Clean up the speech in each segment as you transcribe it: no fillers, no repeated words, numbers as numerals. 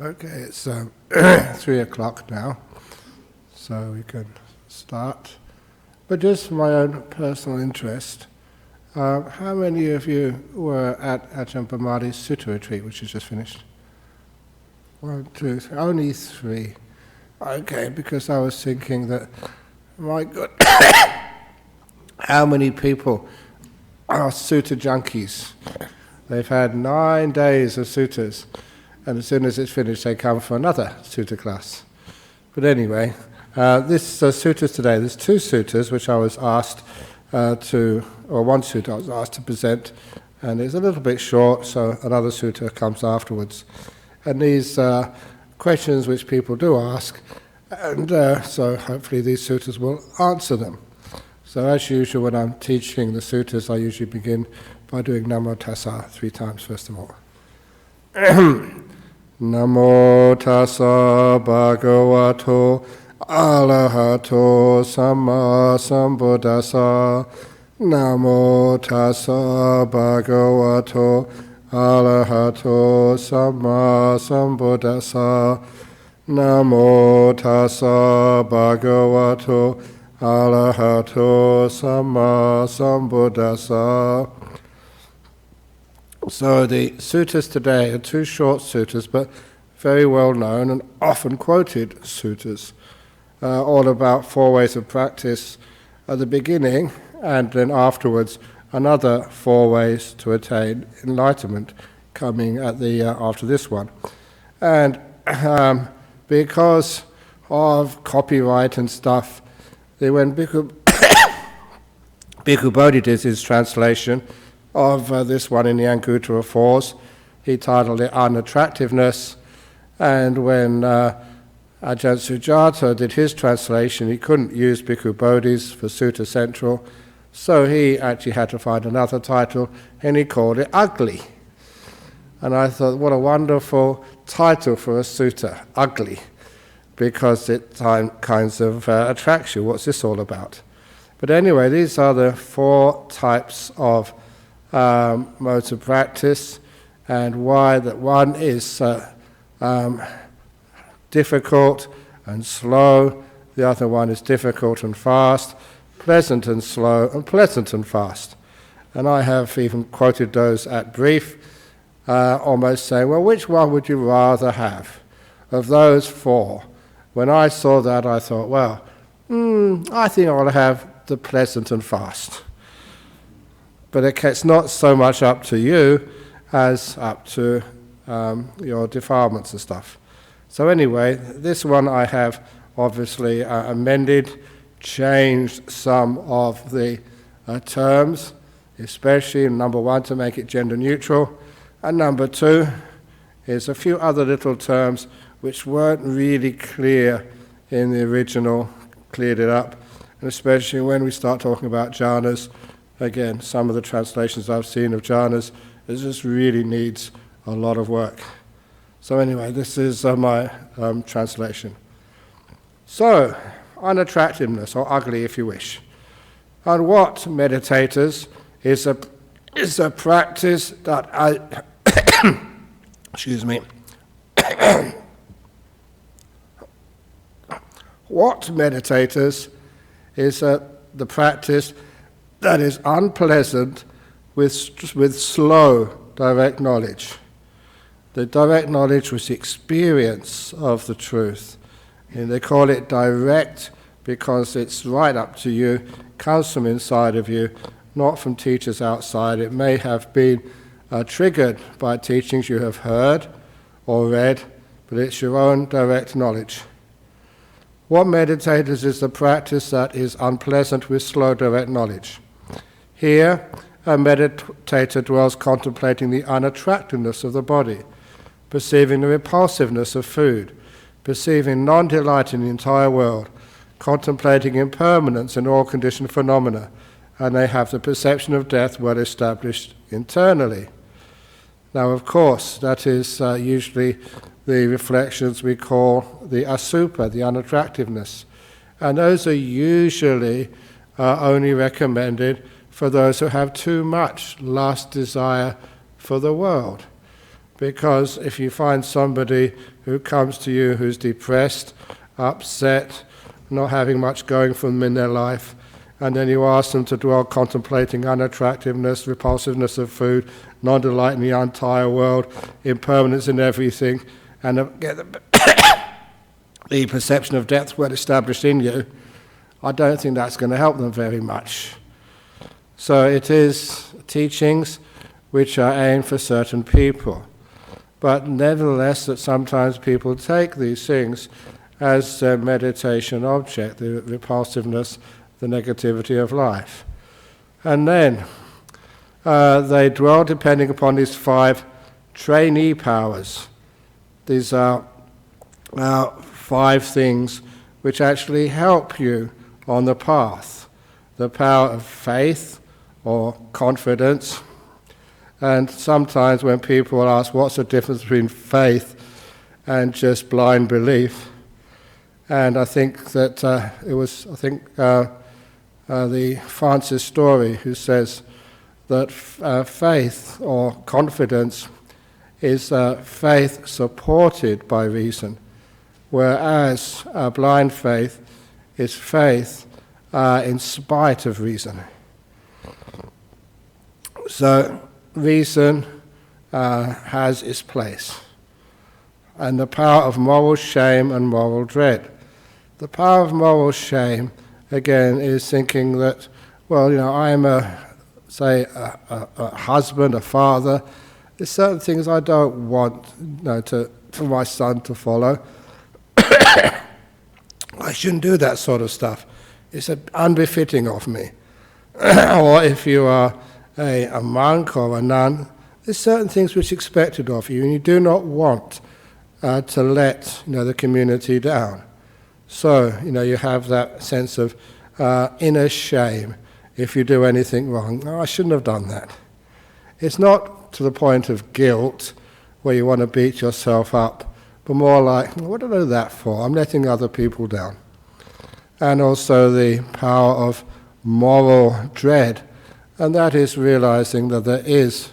Okay, it's 3 o'clock now, so we can start. But just for my own personal interest, how many of you were at Ajahn Brahm's Sutta retreat, which is just finished? 1, 2, 3, only 3. Okay, because I was thinking that, my God, how many people are sutta junkies? They've had 9 days of suttas, and as soon as it's finished, they come for another sutta class. But anyway, this suttas today, there's 2 suttas which I was asked one sutta I was asked to present, and it's a little bit short, so another sutta comes afterwards. And these questions which people do ask, and so hopefully these suttas will answer them. So as usual, when I'm teaching the suttas, I usually begin by doing Namo Tassa 3 times first of all. Namo Tassa Bhagavato Arahato Samma Sambuddhassa. Namo Tassa Bhagavato Arahato Samma Sambuddhassa. Namo Tassa Bhagavato Arahato Samma Sambuddhassa. So the suttas today are 2 short suttas, but very well known and often quoted suttas, all about 4 ways of practice at the beginning, and then afterwards another 4 ways to attain enlightenment coming at the after this one. And because of copyright and stuff, when Bhikkhu Bodhi did his translation of this one in the Anguttara 4s, he titled it Unattractiveness, and when Ajahn Sujata did his translation, he couldn't use Bhikkhu Bodhi's for Sutta Central, so he actually had to find another title, and he called it Ugly. And I thought, what a wonderful title for a sutta, Ugly, because it kinds of attracts you. What's this all about? But anyway, these are the 4 types of modes of practice, and why that one is difficult and slow, the other one is difficult and fast, pleasant and slow, and pleasant and fast. And I have even quoted those at brief, almost saying, well, which one would you rather have of those 4? When I saw that, I thought, well, I think I'll have the pleasant and fast. But it's not so much up to you as up to your defilements and stuff. So anyway, this one I have obviously amended, changed some of the terms, especially number 1 to make it gender neutral, and number 2 is a few other little terms which weren't really clear in the original, cleared it up, and especially when we start talking about jhanas. Again, some of the translations I've seen of jhanas, it just really needs a lot of work. So anyway, this is my translation. So, unattractiveness, or ugly if you wish. And what, meditators, is a practice that excuse me. What, meditators, is the practice that is unpleasant with slow direct knowledge. The direct knowledge was the experience of the truth. And they call it direct because it's right up to you, comes from inside of you, not from teachers outside. It may have been triggered by teachings you have heard or read, but it's your own direct knowledge. What meditators is the practice that is unpleasant with slow direct knowledge. Here, a meditator dwells contemplating the unattractiveness of the body, perceiving the repulsiveness of food, perceiving non-delight in the entire world, contemplating impermanence in all conditioned phenomena, and they have the perception of death well established internally. Now, of course, that is usually the reflections we call the asubha, the unattractiveness, and those are usually only recommended for those who have too much lust, desire for the world. Because if you find somebody who comes to you who's depressed, upset, not having much going for them in their life, and then you ask them to dwell contemplating unattractiveness, repulsiveness of food, non-delight in the entire world, impermanence in everything, and get the perception of death well established in you, I don't think that's going to help them very much. So it is teachings which are aimed for certain people. But nevertheless, that sometimes people take these things as their meditation object, the repulsiveness, the negativity of life. And then they dwell depending upon these 5 trainee powers. These are 5 things which actually help you on the path. The power of faith or confidence. And sometimes when people ask what's the difference between faith and just blind belief, and I think that it was the Francis Story who says that faith or confidence is faith supported by reason, whereas blind faith is faith in spite of reason. So reason has its place, and the power of moral shame and moral dread. The power of moral shame, again, is thinking that, well, I am a husband, a father. There's certain things I don't want for my son to follow. I shouldn't do that sort of stuff. It's unbefitting of me. Or if you are a monk or a nun, there's certain things which are expected of you, and you do not want to let the community down. So you have that sense of inner shame if you do anything wrong. No, I shouldn't have done that. It's not to the point of guilt where you want to beat yourself up, but more like, what did I do that for? I'm letting other people down. And also the power of moral dread, and that is realizing that there is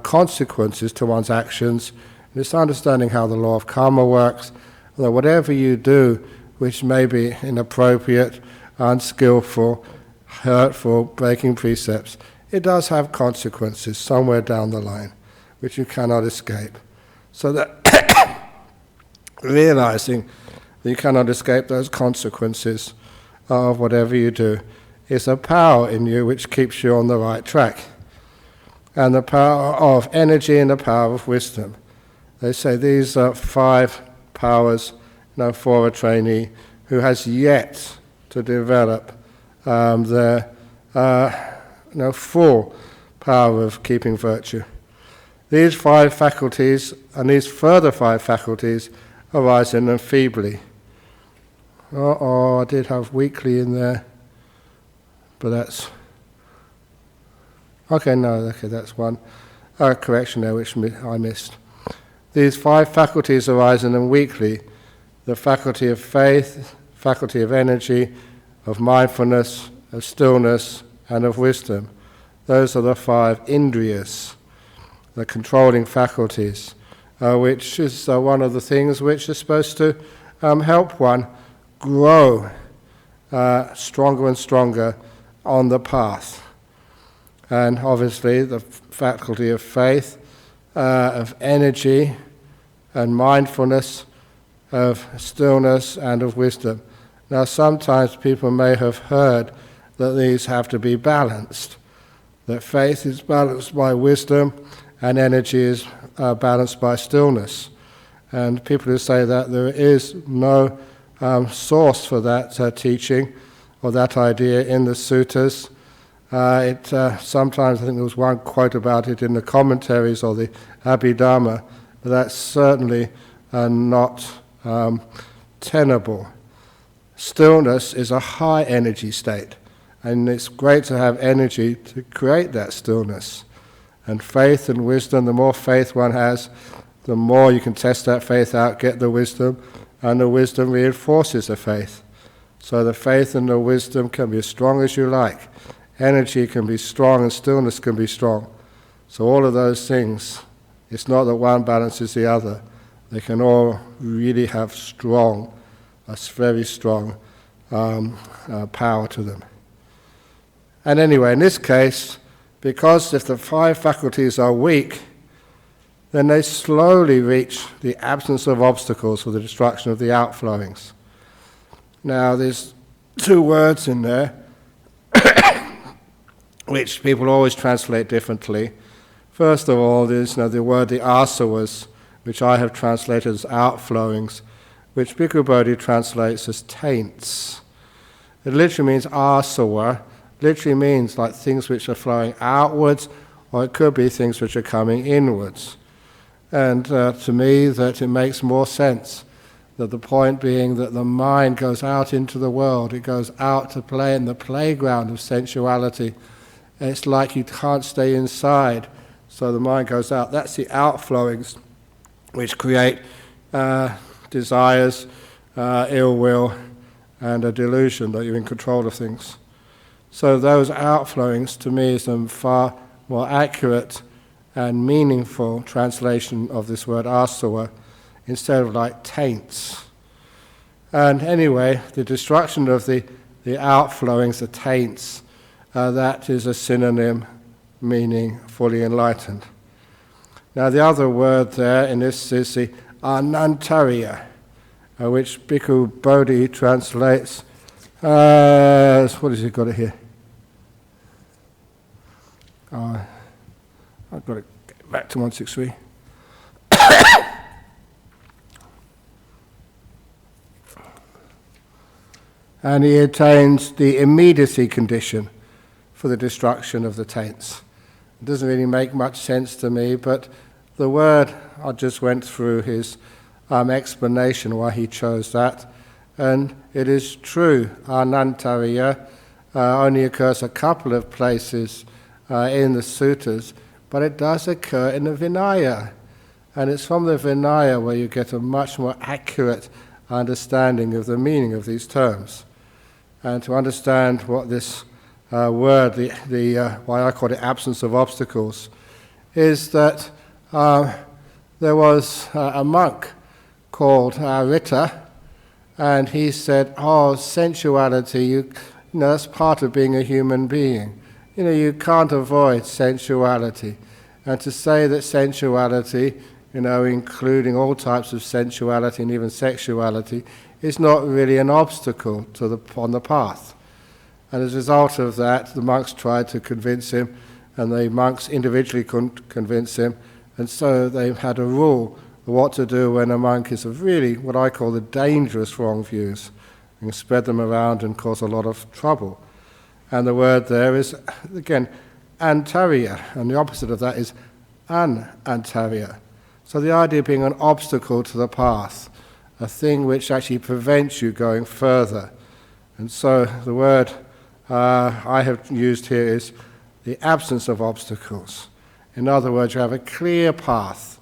consequences to one's actions. And it's understanding how the law of karma works, that whatever you do which may be inappropriate, unskillful, hurtful, breaking precepts, it does have consequences somewhere down the line which you cannot escape. So that realizing that you cannot escape those consequences of whatever you do is a power in you which keeps you on the right track. And the power of energy and the power of wisdom. They say these are 5 powers for a trainee who has yet to develop their full power of keeping virtue. These 5 faculties and these further 5 faculties arise in them feebly. I did have weekly in there, but that's... that's one correction there which I missed. These 5 faculties arise in them weekly: the faculty of faith, faculty of energy, of mindfulness, of stillness, and of wisdom. Those are the 5 indriyas, the controlling faculties, which is one of the things which is supposed to help one grow stronger and stronger on the path. And obviously the faculty of faith, of energy and mindfulness, of stillness and of wisdom. Now sometimes people may have heard that these have to be balanced, that faith is balanced by wisdom and energy is balanced by stillness. And people who say that there is no source for that teaching or that idea in the suttas. Sometimes I think there was one quote about it in the commentaries or the Abhidhamma, but that's certainly not tenable. Stillness is a high energy state, and it's great to have energy to create that stillness. And faith and wisdom, the more faith one has, the more you can test that faith out, get the wisdom, and the wisdom reinforces the faith. So the faith and the wisdom can be as strong as you like. Energy can be strong and stillness can be strong. So all of those things, it's not that one balances the other. They can all really have a very strong power to them. And anyway, in this case, because if the 5 faculties are weak, then they slowly reach the absence of obstacles for the destruction of the outflowings. Now, there's 2 words in there which people always translate differently. First of all, there's the word the asavas, which I have translated as outflowings, which Bhikkhu Bodhi translates as taints. It literally means asava, literally means like things which are flowing outwards, or it could be things which are coming inwards. And to me, that it makes more sense, that the point being that the mind goes out into the world, it goes out to play in the playground of sensuality. And it's like you can't stay inside, so the mind goes out. That's the outflowings, which create desires, ill will, and a delusion that you're in control of things. So those outflowings, to me, is a far more accurate and meaningful translation of this word asava, instead of like taints. And anyway, the destruction of the outflowings, the taints, that is a synonym meaning fully enlightened. Now the other word there in this is the anantariya, which Bhikkhu Bodhi translates as, what has he got it here? I've got to get back to 163. And he attains the immediacy condition for the destruction of the taints. It doesn't really make much sense to me, but the word, I just went through his explanation why he chose that, and it is true, anantariya only occurs a couple of places in the suttas, but it does occur in the Vinaya, and it's from the Vinaya where you get a much more accurate understanding of the meaning of these terms. And to understand what this word, why I call it absence of obstacles, is that there was a monk called Rita, and he said, sensuality, you know, that's part of being a human being. You know, you can't avoid sensuality. And to say that sensuality, you know, including all types of sensuality and even sexuality, is not really an obstacle on the path. And as a result of that, the monks tried to convince him, and the monks individually couldn't convince him, and so they had a rule of what to do when a monk is of really what I call the dangerous wrong views. You can spread them around and cause a lot of trouble. And the word there is, again, antariya, and the opposite of that is anantariya. So the idea being an obstacle to the path, a thing which actually prevents you going further. And so the word I have used here is the absence of obstacles. In other words, you have a clear path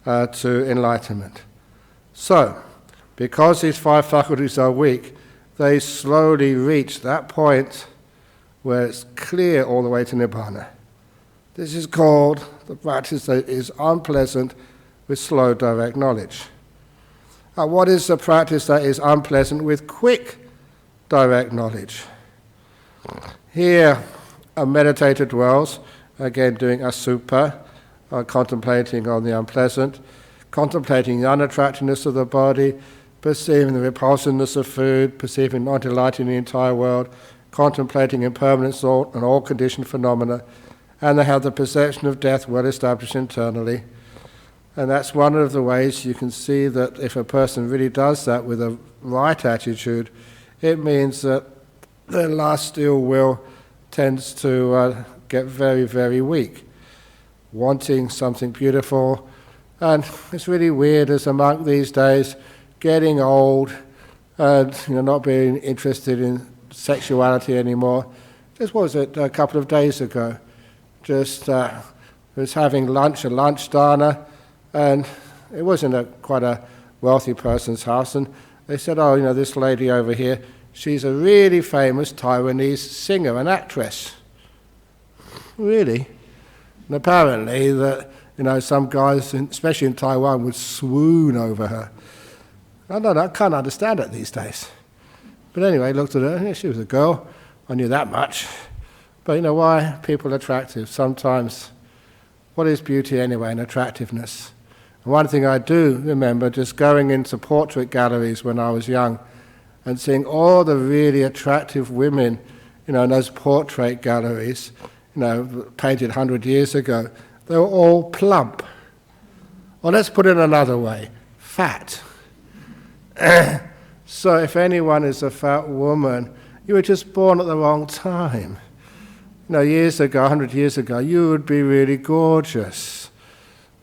to enlightenment. So, because these 5 faculties are weak, they slowly reach that point where it's clear all the way to Nibbana. This is called the practice that is unpleasant with slow direct knowledge. What is the practice that is unpleasant with quick direct knowledge? Here, a meditator dwells, again doing asubha, contemplating on the unpleasant, contemplating the unattractiveness of the body, perceiving the repulsiveness of food, perceiving not delight in the entire world, contemplating impermanence and all conditioned phenomena, and they have the perception of death well established internally. And that's one of the ways you can see that if a person really does that with a right attitude, it means that their lust ill will tends to get very, very weak, wanting something beautiful. And it's really weird as a monk these days, getting old and not being interested in sexuality anymore. Just what was it, a couple of days ago, just was having lunch, a lunch dana, and it wasn't quite a wealthy person's house, and they said, this lady over here, she's a really famous Taiwanese singer and actress. Really? And apparently that, some guys, especially in Taiwan, would swoon over her. I can't understand it these days. But anyway, looked at her, she was a girl, I knew that much. But why people are attractive? Sometimes, what is beauty anyway, and attractiveness? And one thing I do remember, just going into portrait galleries when I was young, and seeing all the really attractive women, in those portrait galleries, painted 100 years ago, they were all plump. Or let's put it another way, fat. So if anyone is a fat woman, you were just born at the wrong time. Years ago, 100 years ago, you would be really gorgeous.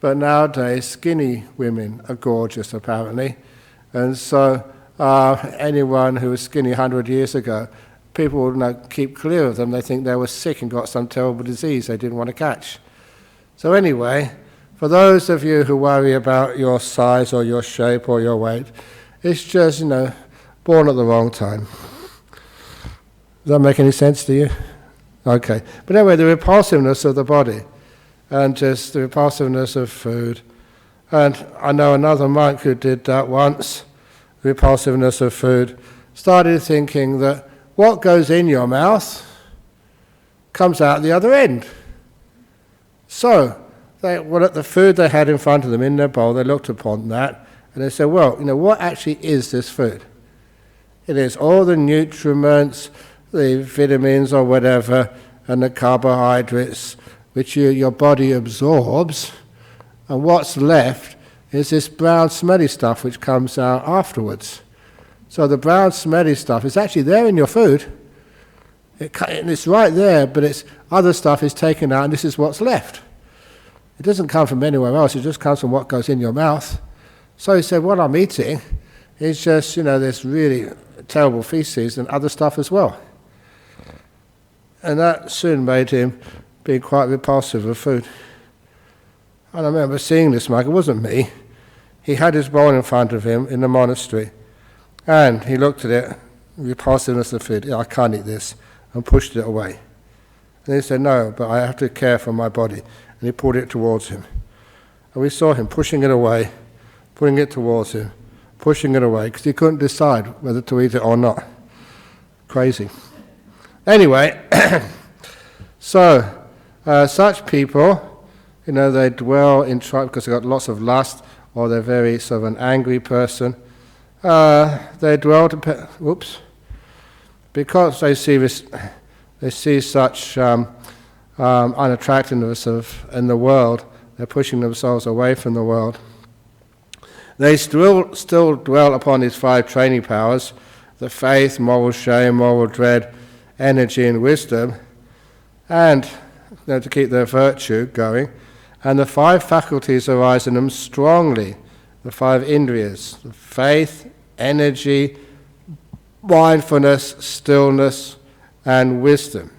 But nowadays, skinny women are gorgeous, apparently. And so anyone who was skinny 100 years ago, people would keep clear of them. They think they were sick and got some terrible disease they didn't want to catch. So anyway, for those of you who worry about your size or your shape or your weight, it's just, born at the wrong time. Does that make any sense to you? Okay. But anyway, the repulsiveness of the body and just the repulsiveness of food. And I know another monk who did that once, repulsiveness of food, started thinking that what goes in your mouth comes out the other end. So, at the food they had in front of them in their bowl, they looked upon that, and they said, well, what actually is this food? It is all the nutriments, the vitamins or whatever, and the carbohydrates, which your body absorbs, and what's left is this brown smelly stuff which comes out afterwards. So the brown smelly stuff is actually there in your food. It's right there, but other stuff is taken out, and this is what's left. It doesn't come from anywhere else, it just comes from what goes in your mouth. So he said, what I'm eating is just, this really terrible feces and other stuff as well. And that soon made him be quite repulsive of food. And I remember seeing this monk, it wasn't me. He had his bowl in front of him in the monastery, and he looked at it, repulsiveness of food, I can't eat this, and pushed it away. And he said, no, but I have to care for my body. And he pulled it towards him. And we saw him pushing it away, putting it towards him, pushing it away, because he couldn't decide whether to eat it or not. Crazy. Anyway, so such people, they dwell in tribe because they've got lots of lust, or they're very sort of an angry person. They dwell because they see such unattractiveness in the world. They're pushing themselves away from the world. They still dwell upon these 5 training powers: the faith, moral shame, moral dread, energy, and wisdom, and to keep their virtue going. And the 5 faculties arise in them strongly. The 5 indriyas: the faith, energy, mindfulness, stillness, and wisdom.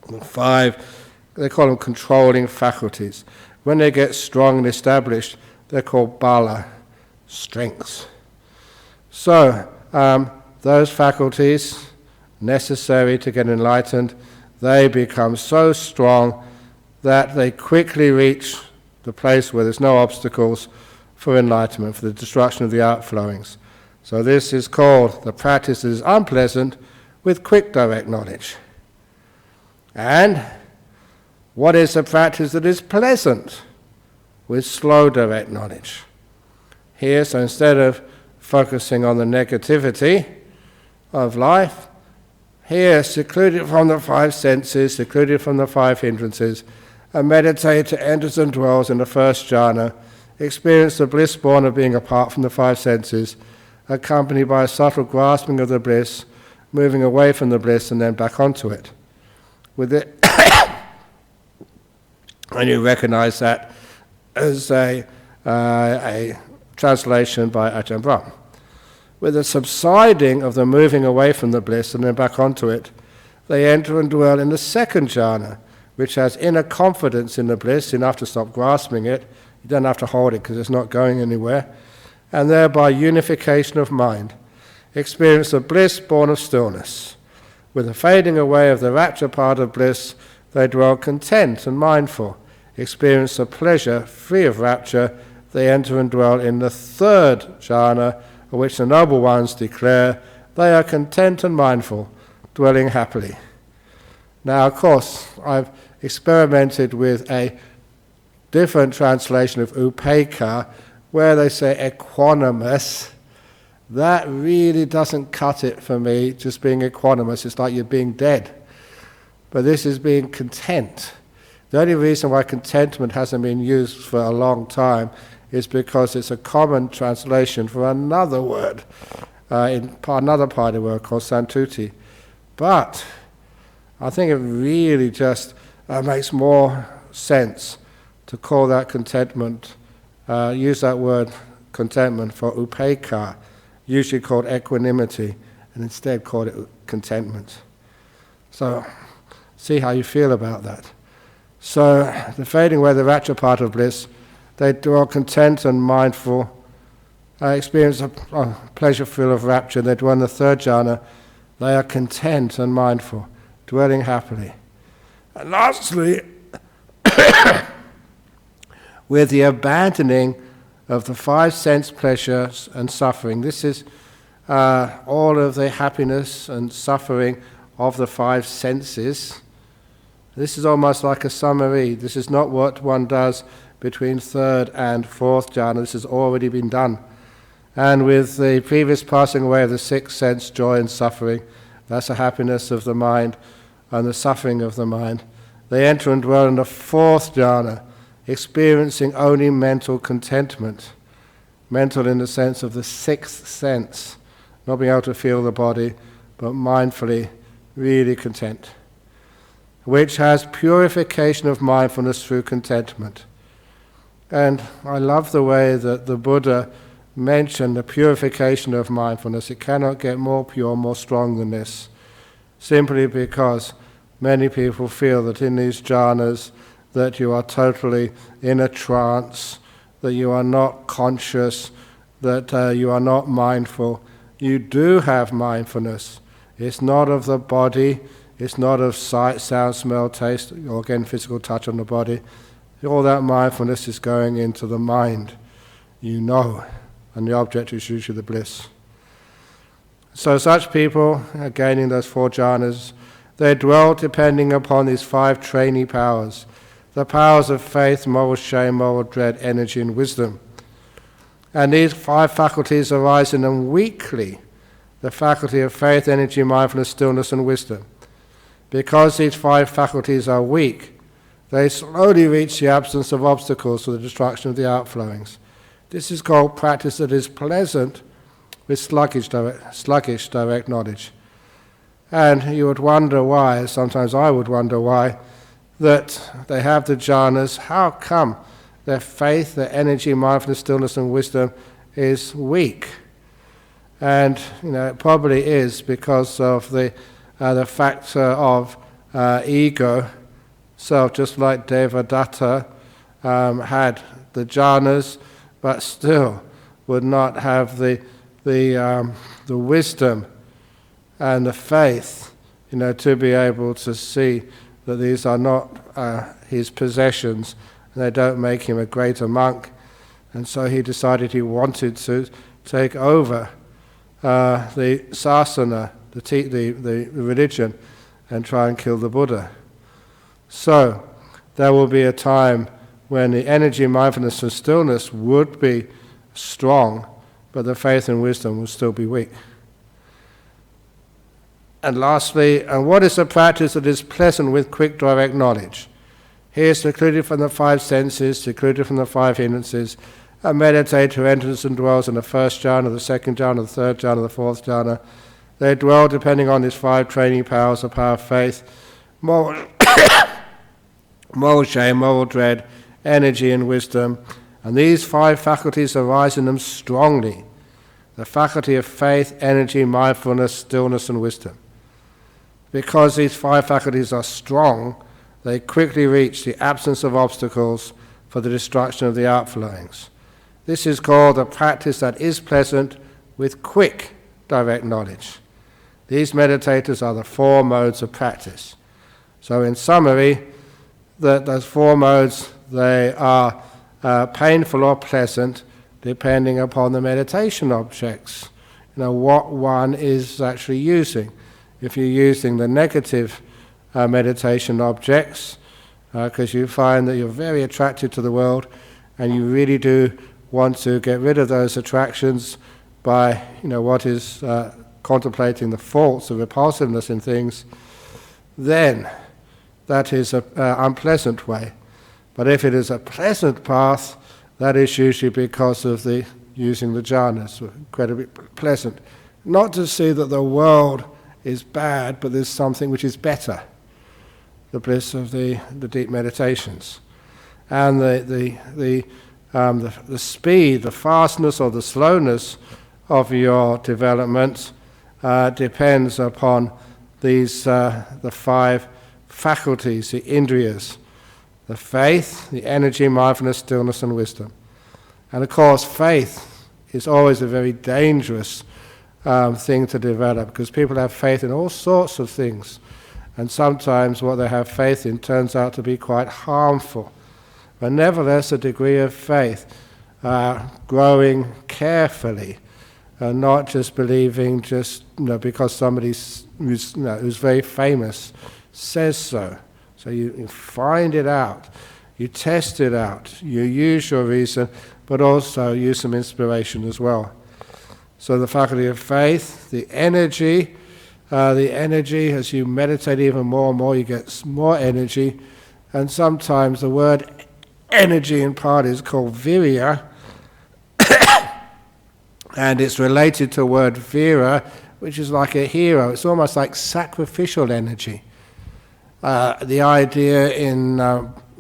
The 5, they call them controlling faculties. When they get strong and established, they're called bala, strengths. So, those faculties necessary to get enlightened, they become so strong that they quickly reach the place where there's no obstacles for enlightenment, for the destruction of the outflowings. So this is called the practice that is unpleasant with quick direct knowledge. And what is the practice that is pleasant with slow direct knowledge? Here, so instead of focusing on the negativity of life, here, secluded from the 5 senses, secluded from the 5 hindrances, a meditator enters and dwells in the first jhana, experience the bliss born of being apart from the 5 senses, accompanied by a subtle grasping of the bliss, moving away from the bliss and then back onto it. With it, and you recognize that as a translation by Ajahn Brahm. With the subsiding of the moving away from the bliss and then back onto it, they enter and dwell in the second jhana, which has inner confidence in the bliss, enough to stop grasping it. You don't have to hold it because it's not going anywhere. And thereby unification of mind. Experience of bliss born of stillness. With the fading away of the rapture part of bliss, they dwell content and mindful, experience of pleasure free of rapture. They enter and dwell in the third jhana, of which the noble ones declare they are content and mindful, dwelling happily. Now, of course, I've experimented with a different translation of upekkha, where they say equanimous. That really doesn't cut it for me, just being equanimous. It's like you're being dead. But this is being content. The only reason why contentment hasn't been used for a long time is because it's a common translation for another word, in another part of the word called santuti. But I think it really just makes more sense to call that contentment, use that word contentment for upekkha, usually called equanimity, and instead call it contentment. So, see how you feel about that. So, the fading away the rapture part of bliss, they dwell content and mindful, experience a pleasure full of rapture. They dwell in the third jhana. They are content and mindful, dwelling happily. And lastly, with the abandoning of the five sense pleasures and suffering. This is all of the happiness and suffering of the five senses. This is almost like a summary. This is not what one does between third and fourth jhana. This has already been done. And with the previous passing away of the sixth sense, joy and suffering, that's the happiness of the mind and the suffering of the mind. They enter and dwell in the fourth jhana, experiencing only mental contentment. Mental in the sense of the sixth sense, not being able to feel the body, but mindfully, really content, which has purification of mindfulness through contentment. And I love the way that the Buddha mentioned the purification of mindfulness. It cannot get more pure, more strong than this, simply because many people feel that in these jhanas that you are totally in a trance, that you are not conscious, that you are not mindful. You do have mindfulness. It's not of the body, it's not of sight, sound, smell, taste, or again physical touch on the body. All that mindfulness is going into the mind, you know, and the object is usually the bliss. So such people, gaining those four jhanas, they dwell depending upon these five trainee powers, the powers of faith, moral shame, moral dread, energy, and wisdom. And these five faculties arise in them weakly, the faculty of faith, energy, mindfulness, stillness, and wisdom. Because these five faculties are weak, they slowly reach the absence of obstacles to the destruction of the outflowings. This is called practice that is pleasant with sluggish direct knowledge. And you would wonder why, sometimes I would wonder why, that they have the jhanas. How come their faith, their energy, mindfulness, stillness, and wisdom is weak? And it probably is because of the factor of ego. So just like Devadatta had the jhanas, but still would not have the wisdom and the faith, to be able to see that these are not his possessions, and they don't make him a greater monk. And so he decided he wanted to take over the sasana, the religion, and try and kill the Buddha. So there will be a time when the energy, mindfulness, and stillness would be strong, but the faith and wisdom will still be weak. And lastly, and what is the practice that is pleasant with quick direct knowledge? He is secluded from the five senses, secluded from the five hindrances, a meditator who enters and dwells in the first jhana, the second jhana, the third jhana, the fourth jhana. They dwell depending on these five training powers, the power of faith, moral shame, moral dread, energy, and wisdom. And these five faculties arise in them strongly. The faculty of faith, energy, mindfulness, stillness, and wisdom. Because these five faculties are strong, they quickly reach the absence of obstacles for the destruction of the outflowings. This is called a practice that is pleasant with quick direct knowledge. These meditators are the four modes of practice. So in summary, those four modes, they are painful or pleasant depending upon the meditation objects. What one is actually using. If you're using the negative meditation objects, because you find that you're very attracted to the world and you really do want to get rid of those attractions by what is contemplating the faults, the repulsiveness in things, then that is an unpleasant way. But if it is a pleasant path, that is usually because of the using the jhanas, incredibly pleasant. Not to see that the world is bad, but there's something which is better. The bliss of the deep meditations. And the speed, the fastness or the slowness of your development depends upon these the five faculties, the indriyas, the faith, the energy, mindfulness, stillness and wisdom. And of course faith is always a very dangerous thing to develop, because people have faith in all sorts of things, and sometimes what they have faith in turns out to be quite harmful. But nevertheless, a degree of faith, growing carefully, not just believing just because somebody who's very famous says so. So you find it out, you test it out, you use your reason, but also use some inspiration as well. So the faculty of faith, the energy as you meditate even more and more, you get more energy. And sometimes the word energy in Pali is called virya, and it's related to the word vira, which is like a hero. It's almost like sacrificial energy. The idea in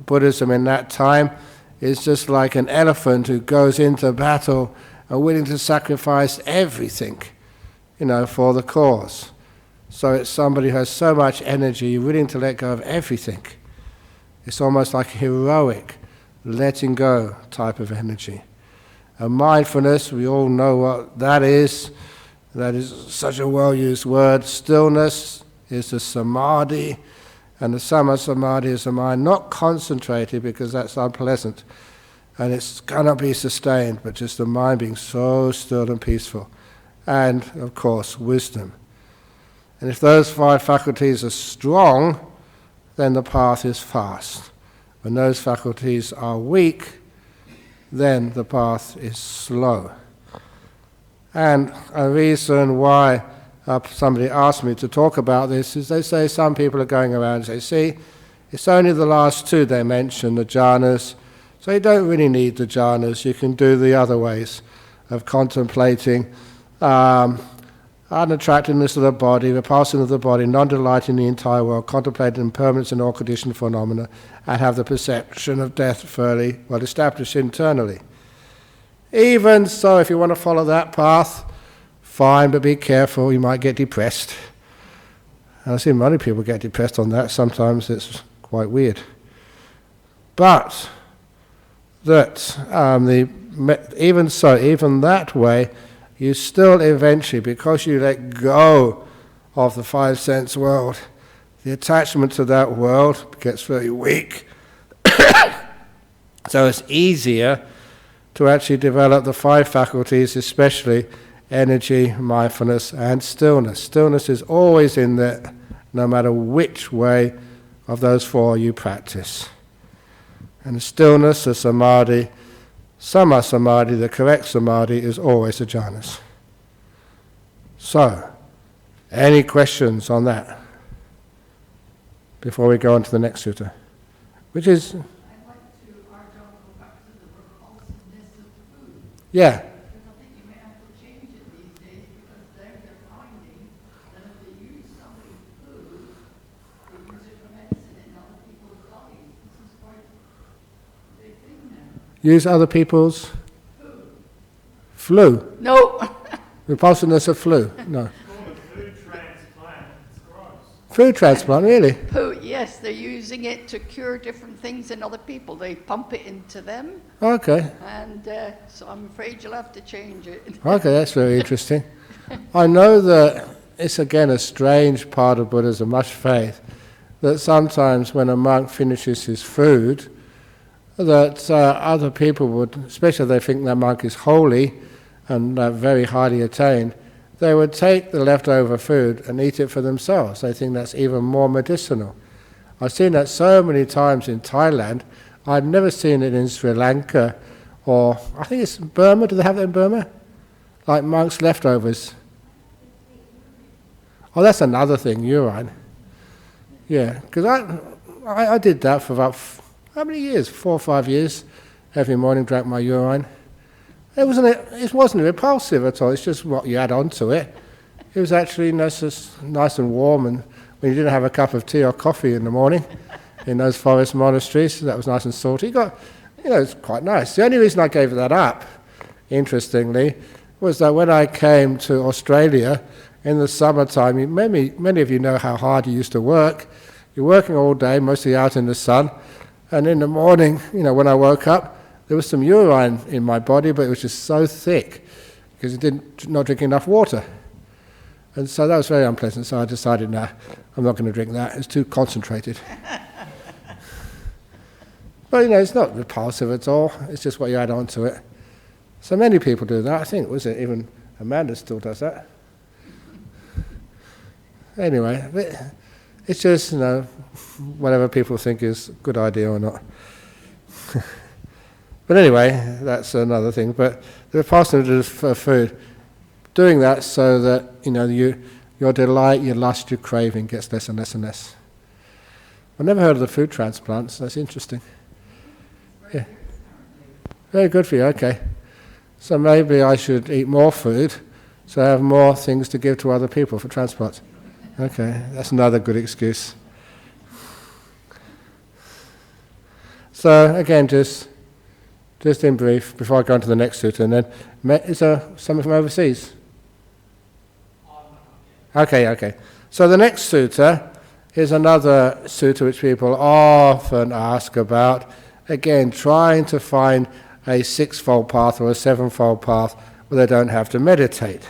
Buddhism in that time is just like an elephant who goes into battle and willing to sacrifice everything, for the cause. So it's somebody who has so much energy, willing to let go of everything. It's almost like a heroic, letting go type of energy. And mindfulness, we all know what that is. That is such a well-used word. Stillness is the samadhi, and the sama samadhi is the mind not concentrated, because that's unpleasant, and it's cannot be sustained, but just the mind being so still and peaceful. And of course, wisdom. And if those five faculties are strong, then the path is fast. When those faculties are weak, then the path is slow. And a reason why somebody asked me to talk about this is they say some people are going around and say, see, it's only the last two they mention, the jhanas, so you don't really need the jhanas, you can do the other ways of contemplating unattractiveness of the body, repulsion of the body, non-delight in the entire world, contemplating impermanence in all conditioned phenomena, and have the perception of death fairly well established internally. Even so, if you want to follow that path, fine, but be careful, you might get depressed. And I've seen many people get depressed on that, sometimes it's quite weird. But that even so, even that way, you still eventually, because you let go of the five sense world, the attachment to that world gets very weak. So it's easier to actually develop the five faculties, especially energy, mindfulness, and stillness. Stillness is always in there, no matter which way of those four you practice. And the stillness, the samadhi, sama samadhi, the correct samadhi, is always the jhanas. So, any questions on that before we go on to the next sutta? Which is... I'd like to, Ajahn, go back to the repulsiveness of food. Yeah. Because I think you may have to change it these days, because they're finding that if they use somebody's food, they use it for medicine in other people's bodies. This is quite a big thing now. Use other people's... Flu? No. Repulsiveness of flu? No. Food transplant. It's gross. Food transplant, really? Poo, yes, they're using it to cure different things in other people. They pump it into them, Okay. and so I'm afraid you'll have to change it. Okay, that's very interesting. I know that it's again a strange part of Buddhism, much faith, that sometimes when a monk finishes his food, that other people would, especially if they think that monk is holy and very highly attained, they would take the leftover food and eat it for themselves. They think that's even more medicinal. I've seen that so many times in Thailand. I've never seen it in Sri Lanka, or I think it's Burma. Do they have that in Burma? Like monks' leftovers. Oh, that's another thing, urine. Yeah, because I did that for about, how many years? 4 or 5 years. Every morning drank my urine. It wasn't repulsive at all, it's just what you add on to it. It was actually nice and warm, and when you didn't have a cup of tea or coffee in the morning in those forest monasteries, that was nice and salty. It's quite nice. The only reason I gave that up, interestingly, was that when I came to Australia in the summertime, many of you know how hard you used to work. You're working all day, mostly out in the sun, and in the morning, when I woke up, there was some urine in my body, but it was just so thick because not drinking enough water. And so that was very unpleasant, so I decided, I'm not going to drink that. It's too concentrated. But, it's not repulsive at all. It's just what you add on to it. So many people do that. I think, even Amanda still does that. Anyway, it's just, whatever people think is a good idea or not. But anyway, that's another thing. But the repulsiveness for food, doing that so that, your delight, your lust, your craving gets less and less and less. I've never heard of the food transplants. That's interesting. Yeah. Very good for you, okay. So maybe I should eat more food so I have more things to give to other people for transplants. Okay, that's another good excuse. So again, just in brief, before I go on to the next sutta, and then, is there something from overseas? Okay. So the next sutta is another sutta which people often ask about, again, trying to find a sixfold path or a sevenfold path where they don't have to meditate.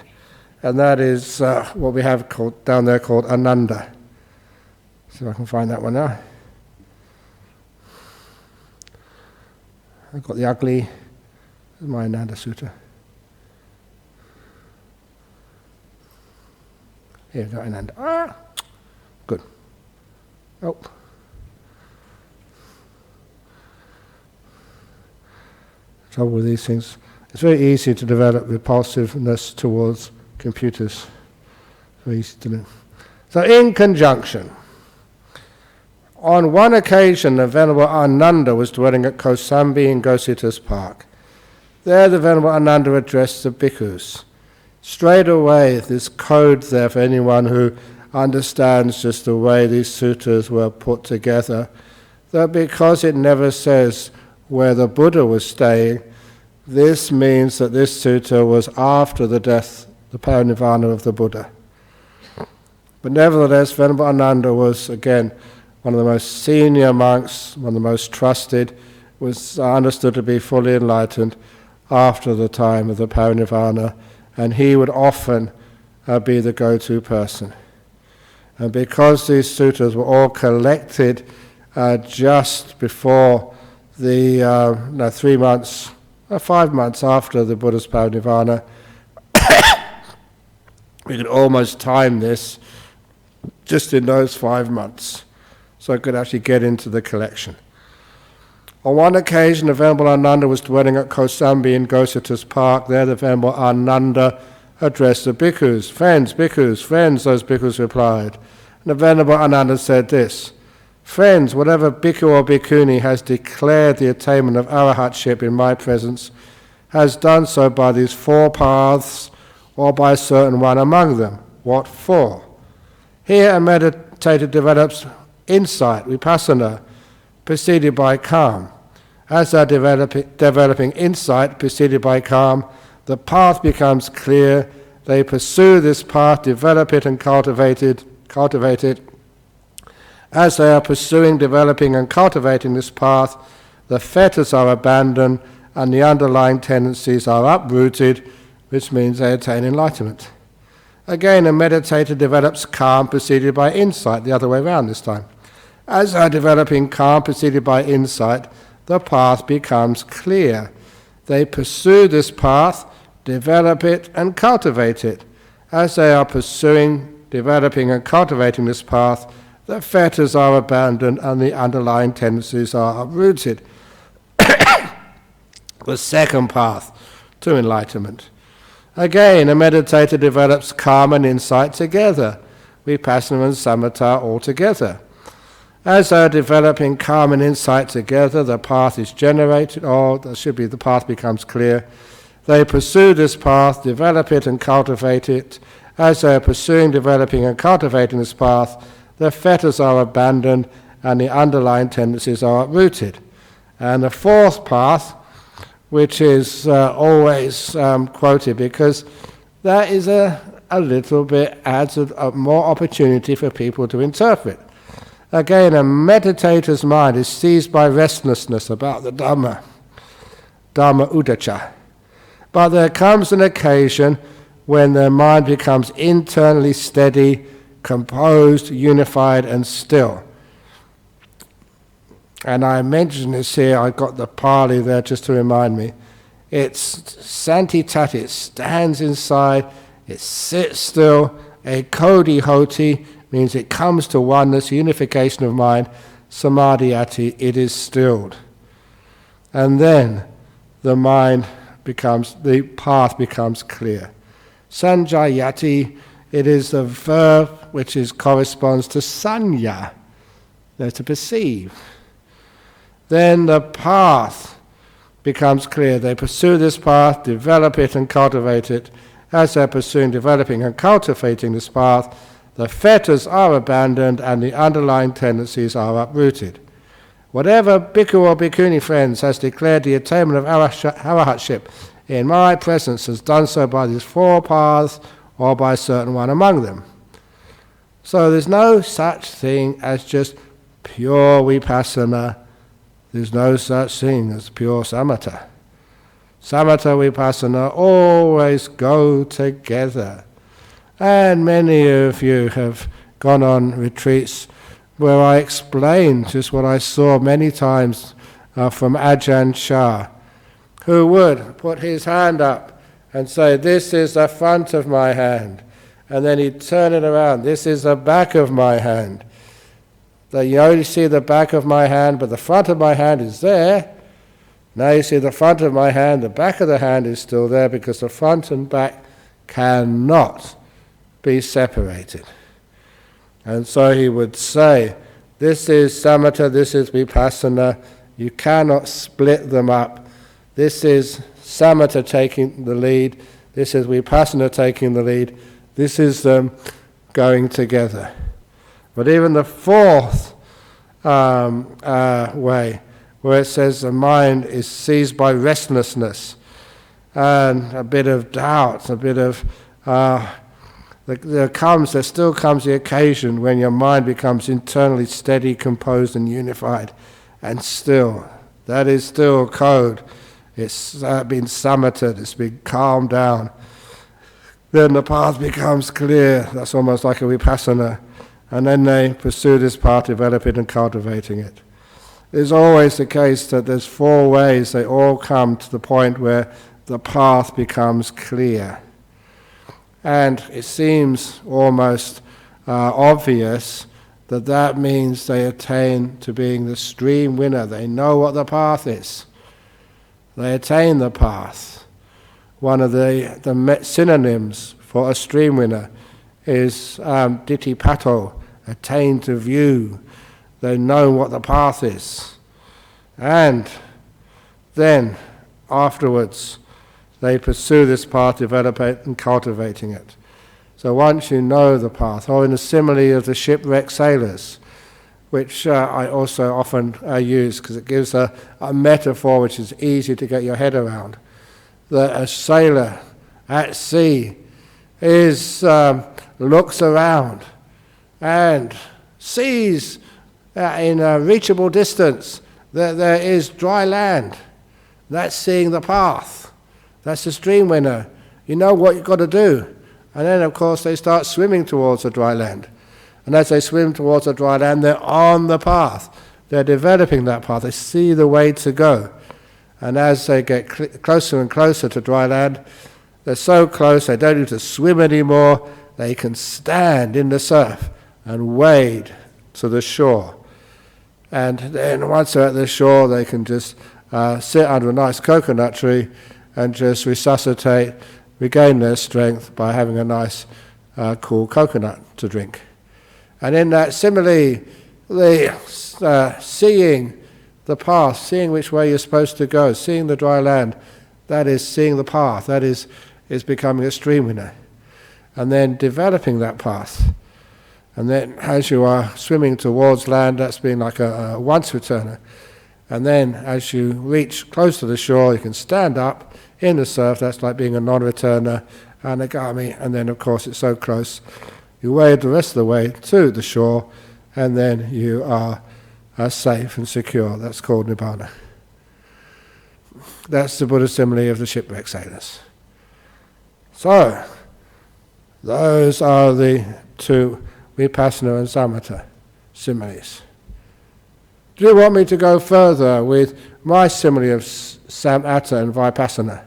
And that is what we have down there called Ananda. See if I can find that one now. I've got the ugly, my Ananda Sutta. Here we go, Ananda. Good. Oh. Trouble with these things. It's very easy to develop repulsiveness towards computers. Very easy to do. So in conjunction, on one occasion the Venerable Ananda was dwelling at Kosambi in Gosita's park. There the Venerable Ananda addressed the bhikkhus. Straight away this code there for anyone who understands just the way these suttas were put together, that because it never says where the Buddha was staying, this means that this sutta was after the death, the parinirvana of the Buddha. But nevertheless, Venerable Ananda was, again, one of the most senior monks, one of the most trusted, was understood to be fully enlightened after the time of the parinirvana, and he would often be the go-to person. And because these suttas were all collected just before the 3 months, 5 months after the Buddha's parinirvana, we could almost time this just in those 5 months, so I could actually get into the collection. On one occasion, the Venerable Ananda was dwelling at Kosambi in Gosita's park. There the Venerable Ananda addressed the bhikkhus. Friends, those bhikkhus replied. And the Venerable Ananda said this: friends, whatever bhikkhu or bhikkhuni has declared the attainment of arahatship in my presence has done so by these 4 paths or by a certain one among them. What for? Here a meditator develops insight, vipassana, preceded by calm. As they are developing insight, preceded by calm, the path becomes clear. They pursue this path, develop it and cultivate it. As they are pursuing, developing and cultivating this path, the fetters are abandoned and the underlying tendencies are uprooted, which means they attain enlightenment. Again, a meditator develops calm preceded by insight, the other way around this time. As they are developing calm preceded by insight, the path becomes clear. They pursue this path, develop it and cultivate it. As they are pursuing, developing and cultivating this path, the fetters are abandoned and the underlying tendencies are uprooted. The second path to enlightenment. Again, a meditator develops calm and insight together, vipassana and samatha all together. As they are developing calm and insight together, the path is generated, or the path becomes clear. They pursue this path, develop it and cultivate it. As they are pursuing, developing and cultivating this path, the fetters are abandoned and the underlying tendencies are uprooted. And the fourth path, which is always quoted because that is a little bit adds a more opportunity for people to interpret. Again, a meditator's mind is seized by restlessness about the Dhamma udacha. But there comes an occasion when their mind becomes internally steady, composed, unified and still. And I mentioned this here, I got the Pali there just to remind me. It's santitati, it stands inside, it sits still. A kodi hoti means it comes to oneness, unification of mind. Samadhiyati, it is stilled. And then the path becomes clear. Sanjayati, it is the verb which corresponds to sanya, to perceive. Then the path becomes clear. They pursue this path, develop it and cultivate it. As they're pursuing, developing and cultivating this path, the fetters are abandoned and the underlying tendencies are uprooted. Whatever bhikkhu or bhikkhuni friends has declared the attainment of arahatship in my presence has done so by these four paths or by a certain one among them. So there's no such thing as just pure vipassana. There's no such thing as pure samatha. Samatha vipassana always go together. And many of you have gone on retreats where I explained just what I saw many times from Ajahn Chah, who would put his hand up and say, "This is the front of my hand." And then he'd turn it around, "This is the back of my hand." That you only see the back of my hand, but the front of my hand is there. Now you see the front of my hand, the back of the hand is still there because the front and back cannot be separated. And so he would say, this is samatha, this is vipassana, you cannot split them up. This is samatha taking the lead, this is vipassana taking the lead, this is them going together. But even the fourth way, where it says the mind is seized by restlessness and a bit of doubt, a bit of there still comes the occasion when your mind becomes internally steady, composed and unified and still. That is still code. It's been samatha, it's been calmed down. Then the path becomes clear. That's almost like a vipassana. And then they pursue this path, developing and cultivating it. It's always the case that there's four ways, they all come to the point where the path becomes clear. And it seems almost obvious that means they attain to being the stream winner. They know what the path is. They attain the path. One of the synonyms for a stream winner is dittipato, attain to view. They know what the path is. And then afterwards they pursue this path, develop it and cultivating it. So once you know the path, or in the simile of the shipwrecked sailors, which I also often use because it gives a metaphor which is easy to get your head around, that a sailor at sea looks around and sees in a reachable distance that there is dry land. That's seeing the path. That's the stream winner. You know what you've got to do. And then, of course, they start swimming towards the dry land. And as they swim towards the dry land, they're on the path. They're developing that path. They see the way to go. And as they get closer and closer to dry land, they're so close they don't need to swim anymore. They can stand in the surf and wade to the shore. And then once they're at the shore, they can just sit under a nice coconut tree and just resuscitate, regain their strength by having a nice cool coconut to drink. And in that simile, seeing the path, seeing which way you're supposed to go, seeing the dry land, that is seeing the path, that is becoming a stream winner. And then developing that path. And then as you are swimming towards land, that's being like a once returner. And then as you reach close to the shore, you can stand up in the surf, that's like being a non-returner, anagami, and then of course it's so close, you wade the rest of the way to the shore, and then you are safe and secure. That's called nibbana. That's the Buddhist simile of the shipwrecked sailors. So, those are the two vipassana and samatha similes. Do you want me to go further with my simile of samatha and vipassana?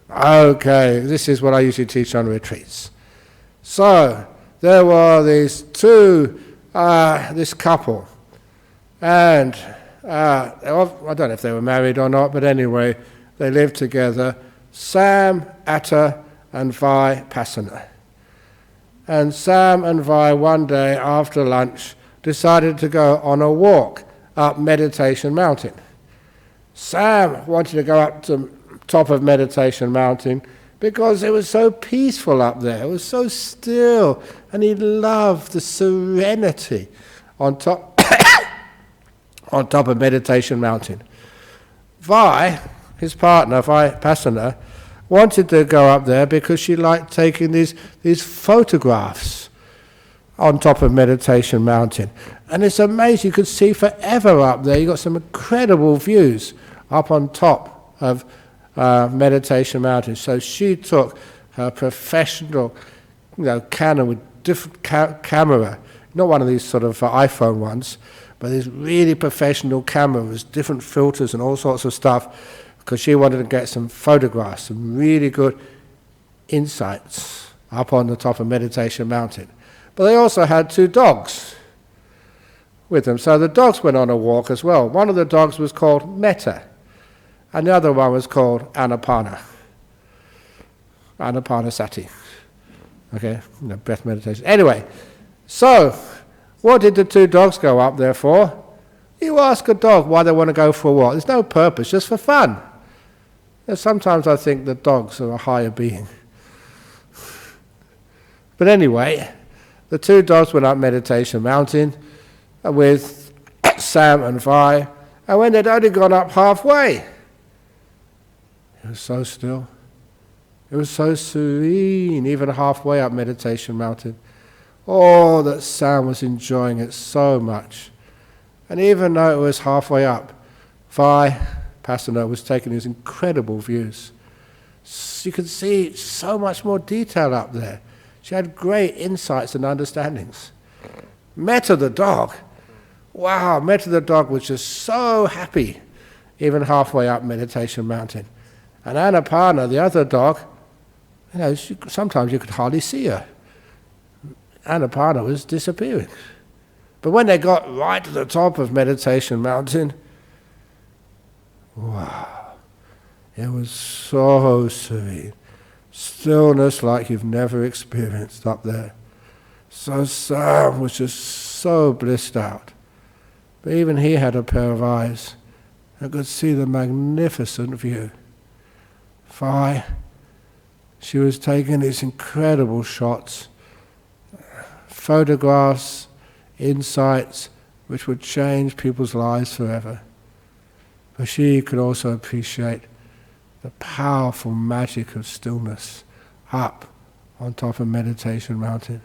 Okay, this is what I usually teach on retreats. So, there were these two, this couple, and I don't know if they were married or not, but anyway, they lived together, Sam, Atta, and Vipassana. And Sam and Vi one day after lunch decided to go on a walk up Meditation Mountain. Sam wanted to go up to top of Meditation Mountain because it was so peaceful up there. It was so still, and he loved the serenity on top on top of Meditation Mountain. Vi, his partner, Vipassana, wanted to go up there because she liked taking these photographs on top of Meditation Mountain. And it's amazing, you could see forever up there. You got some incredible views up on top of Meditation Mountain. So she took her professional, Canon with different camera, not one of these sort of iPhone ones, but these really professional cameras, different filters and all sorts of stuff, because she wanted to get some photographs, some really good insights up on the top of Meditation Mountain. But they also had two dogs with them. So the dogs went on a walk as well. One of the dogs was called Metta, and the other one was called Anapanasati. Okay, breath meditation. Anyway, so what did the two dogs go up there for? You ask a dog why they want to go for a walk. There's no purpose, just for fun. And sometimes I think the dogs are a higher being. But anyway, the two dogs went up Meditation Mountain with Sam and Vi, and when they'd only gone up halfway, it was so still. It was so serene, even halfway up Meditation Mountain. Oh, that Sam was enjoying it so much. And even though it was halfway up, Vipassana was taking these incredible views. You could see so much more detail up there. She had great insights and understandings. Metta the dog, wow, Metta the dog was just so happy, even halfway up Meditation Mountain. And Anapana, the other dog, sometimes you could hardly see her. Anapana was disappearing. But when they got right to the top of Meditation Mountain, wow, it was so serene. Stillness like you've never experienced up there. So Sam was just so blissed out. But even he had a pair of eyes and could see the magnificent view. Vi, she was taking these incredible shots, photographs, insights which would change people's lives forever. But she could also appreciate the powerful magic of stillness up on top of Meditation Mountain.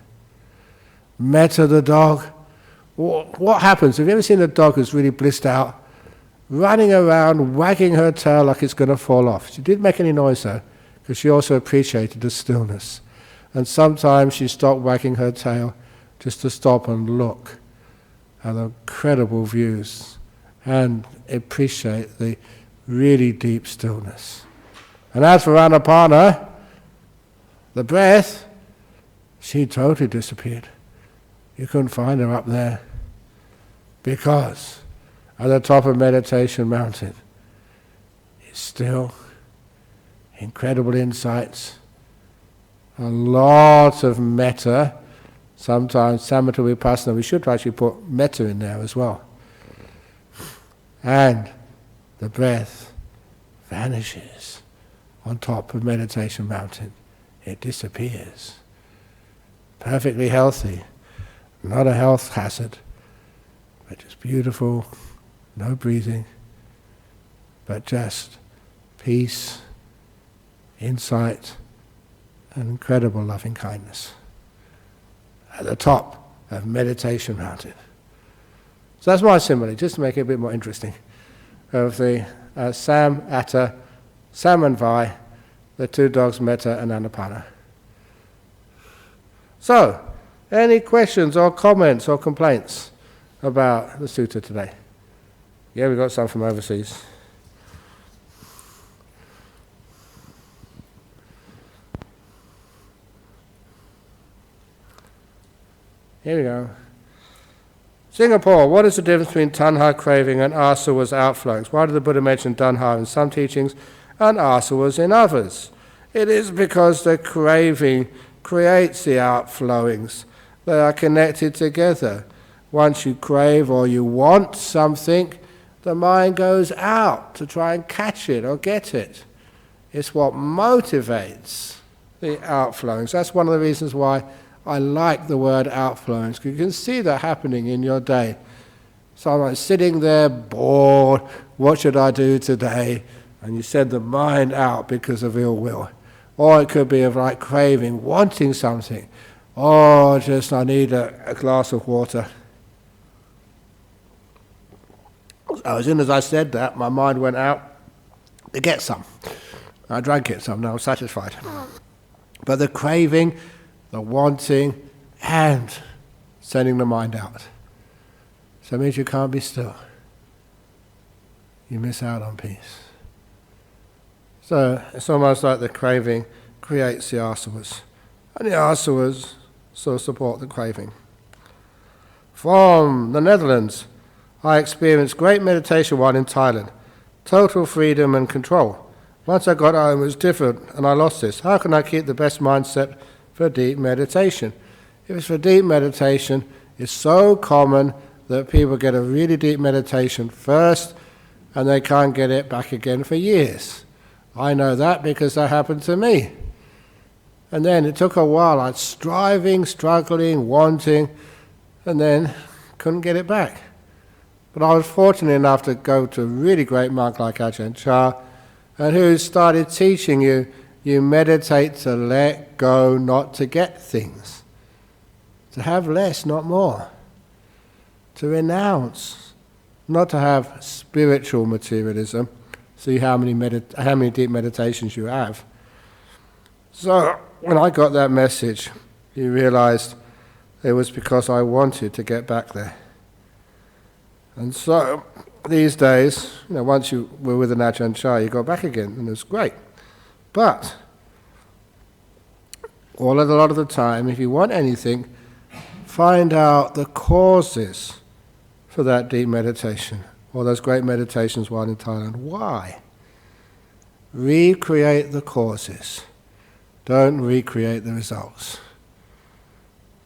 Metta the dog. What happens? Have you ever seen a dog who's really blissed out, running around, wagging her tail like it's going to fall off? She didn't make any noise though, because she also appreciated the stillness. And sometimes she stopped wagging her tail just to stop and look at the incredible views and appreciate the really deep stillness. And as for Anapana, the breath, she totally disappeared. You couldn't find her up there, because at the top of Meditation Mountain, it's still incredible insights, a lot of metta, sometimes samatha vipassana. We should actually put metta in there as well. And the breath vanishes on top of Meditation Mountain. It disappears. Perfectly healthy, not a health hazard, but just beautiful, no breathing, but just peace, insight, and incredible loving kindness at the top of Meditation Mountain. So that's my simile, just to make it a bit more interesting, of the Sam, Atta, Sam and Vai, the two dogs Metta and Anapana. So, any questions or comments or complaints about the sutta today? Yeah, we got some from overseas. Here we go. Singapore, what is the difference between tanha, craving, and asawas, outflowings? Why did the Buddha mention tanha in some teachings and asawas in others? It is because the craving creates the outflowings. They are connected together. Once you crave or you want something, the mind goes out to try and catch it or get it. It's what motivates the outflowings. That's one of the reasons why I like the word outflowings, because you can see that happening in your day. Someone's sitting there bored, what should I do today? And you send the mind out because of ill will. Or it could be of like craving, wanting something. Oh, just I need a glass of water. So as soon as I said that, my mind went out to get some. I drank it, so I'm now satisfied. But the craving, the wanting, and sending the mind out. So it means you can't be still. You miss out on peace. So it's almost like the craving creates the asavas, and the asavas sort of support the craving. From the Netherlands, I experienced great meditation while in Thailand. Total freedom and control. Once I got home, it was different, and I lost this. How can I keep the best mindset for deep meditation? If it's for deep meditation, it's so common that people get a really deep meditation first, and they can't get it back again for years. I know that because that happened to me. And then it took a while. I'd striving, struggling, wanting, and then couldn't get it back. But I was fortunate enough to go to a really great monk like Ajahn Chah, and who started teaching you meditate to let go, not to get things. To have less, not more. To renounce, not to have spiritual materialism. See how many deep meditations you have. So when I got that message, you realized it was because I wanted to get back there. And so these days, once you were with an Ajahn Chah, you got back again, and it was great. But a lot of the time, if you want anything, find out the causes for that deep meditation, or those great meditations while in Thailand. Why? Recreate the causes. Don't recreate the results.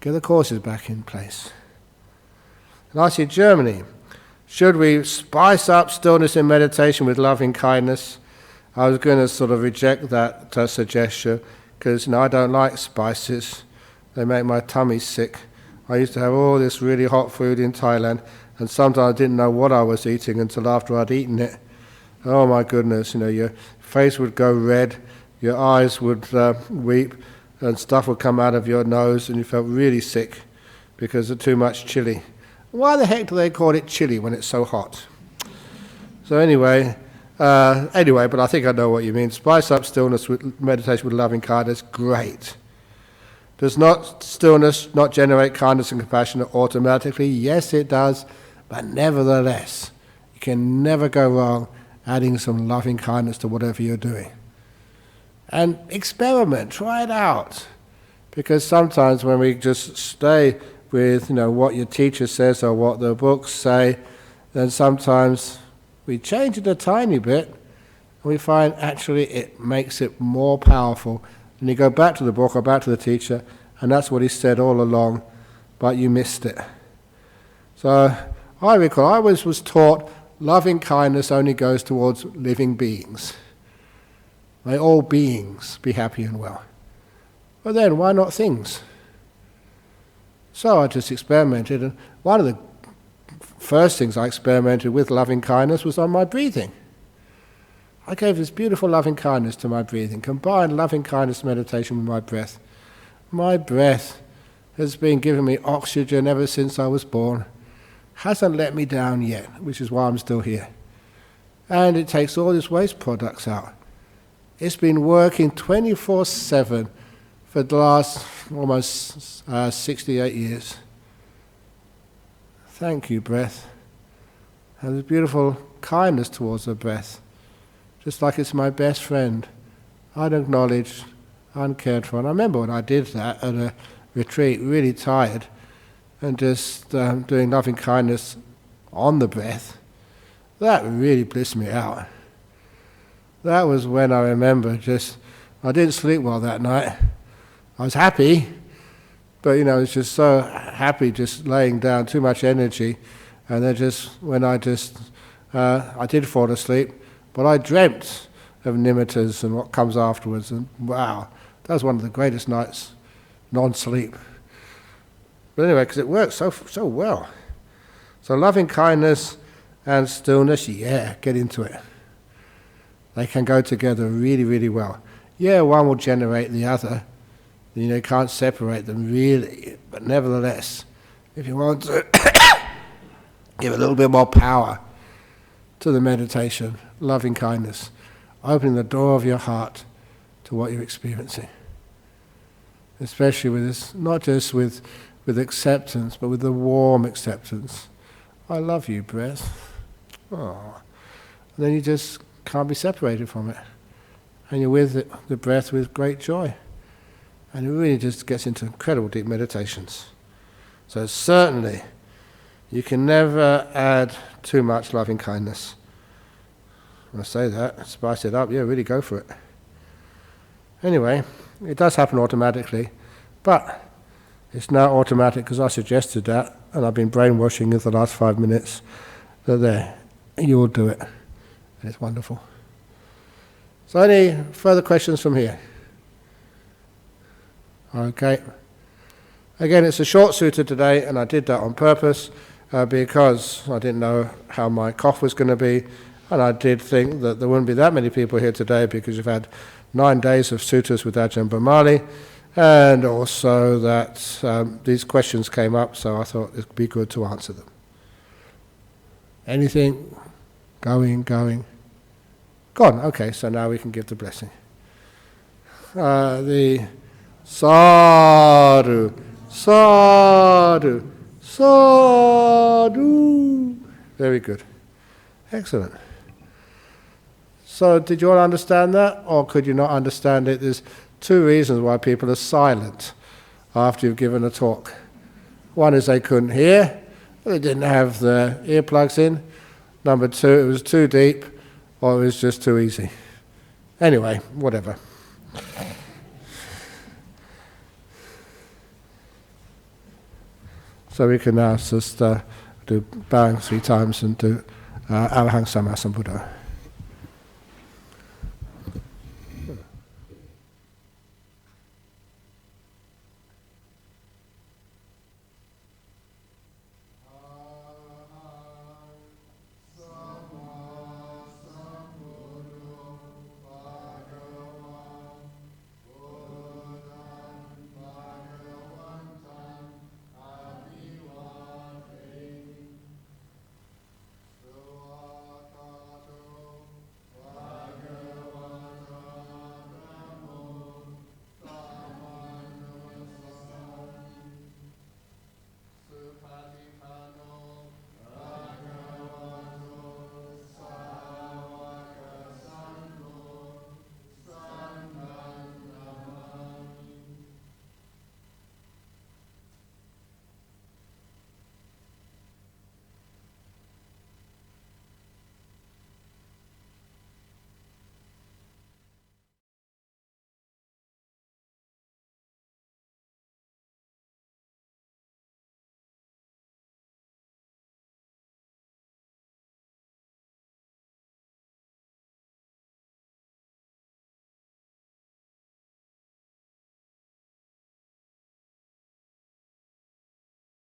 Get the causes back in place. And I see Germany. Should we spice up stillness in meditation with loving kindness? I was going to sort of reject that suggestion because I don't like spices. They make my tummy sick. I used to have all this really hot food in Thailand, and sometimes I didn't know what I was eating until after I'd eaten it. Oh my goodness, your face would go red, your eyes would weep, and stuff would come out of your nose, and you felt really sick because of too much chili. Why the heck do they call it chili when it's so hot? So anyway, but I think I know what you mean. Spice up stillness with meditation with loving kindness, great. Does not stillness not generate kindness and compassion automatically? Yes, it does, but nevertheless, you can never go wrong adding some loving kindness to whatever you're doing. And experiment, try it out. Because sometimes when we just stay with what your teacher says or what the books say, then sometimes we change it a tiny bit, and we find actually it makes it more powerful. And you go back to the book or back to the teacher, and that's what he said all along, but you missed it. So I recall I was taught loving kindness only goes towards living beings. May all beings be happy and well. But then why not things? So I just experimented, and one of the first things I experimented with loving kindness was on my breathing. I gave this beautiful loving kindness to my breathing, combined loving kindness meditation with my breath. My breath has been giving me oxygen ever since I was born. Hasn't let me down yet, which is why I'm still here. And it takes all these waste products out. It's been working 24/7 for the last almost 68 years. Thank you, breath. And there's beautiful kindness towards the breath. Just like it's my best friend, unacknowledged, uncared for. And I remember when I did that at a retreat, really tired, and just doing loving kindness on the breath, that really blissed me out. That was when I remember I didn't sleep well that night. I was happy, but I was just so happy just laying down, too much energy, and then when I did fall asleep, but I dreamt of nimittas and what comes afterwards, and wow, that was one of the greatest nights, non-sleep. But anyway, because it works so well. So loving kindness and stillness, get into it. They can go together really, really well. One will generate the other. You can't separate them really, but nevertheless, if you want to give a little bit more power to the meditation, loving kindness, opening the door of your heart to what you're experiencing. Especially with this, not just with acceptance, but with the warm acceptance. I love you, breath. Oh. And then you just can't be separated from it. And you're with the breath with great joy. And it really just gets into incredible deep meditations. So certainly, you can never add too much loving kindness. When I say that, spice it up, really go for it. Anyway, it does happen automatically, but it's now automatic because I suggested that, and I've been brainwashing you for the last 5 minutes, that you will do it. And it's wonderful. So any further questions from here? Okay. Again, it's a short sutta today, and I did that on purpose because I didn't know how my cough was going to be, and I did think that there wouldn't be that many people here today because you've had 9 days of suttas with Ajahn Brahm, and also that these questions came up, so I thought it would be good to answer them. Anything? Going? Gone. Okay, so now we can give the blessing. The sadhu, sadhu, sadhu. Very good. Excellent. So did you all understand that, or could you not understand it? There's 2 reasons why people are silent after you've given a talk. One is they couldn't hear, they didn't have the earplugs in. Number 2, it was too deep, or it was just too easy. Anyway, whatever. So we can now just do bowing 3 times and do Arahang Sama Sambuddha.